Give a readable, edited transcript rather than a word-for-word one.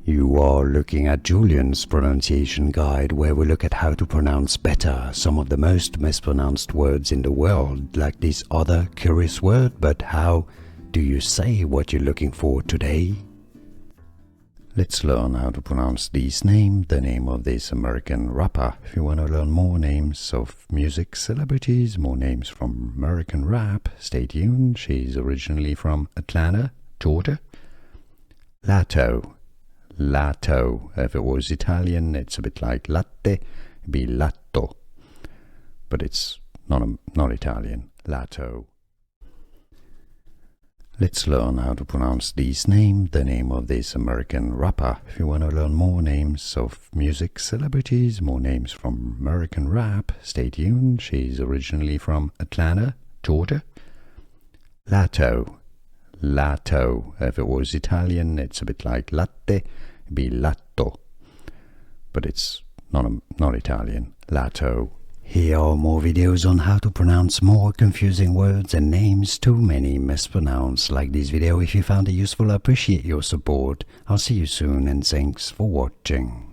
You are looking at Julian's pronunciation guide, where we look at how to pronounce better some of the most mispronounced words in the world, like this other curious word. But how do you say what you're looking for today? Let's learn how to pronounce this name, the name of this American rapper. If you want to learn more names of music celebrities, more names from American rap, stay tuned. She's originally from Atlanta, Georgia. Latto. Latto. If it was Italian, it's a bit like latte, it'd be latto. But it's not Italian. Latto. Let's learn how to pronounce this name, the name of this American rapper. If you want to learn more names of music celebrities, more names from American rap, stay tuned. She's originally from Atlanta, Georgia. Latto. Latto. If it was Italian, it's a bit like latte, it'd be latto. But it's not Italian. Latto. Here are more videos on how to pronounce more confusing words and names too many mispronounced. Like this video if you found it useful. I appreciate your support. I'll see you soon and thanks for watching.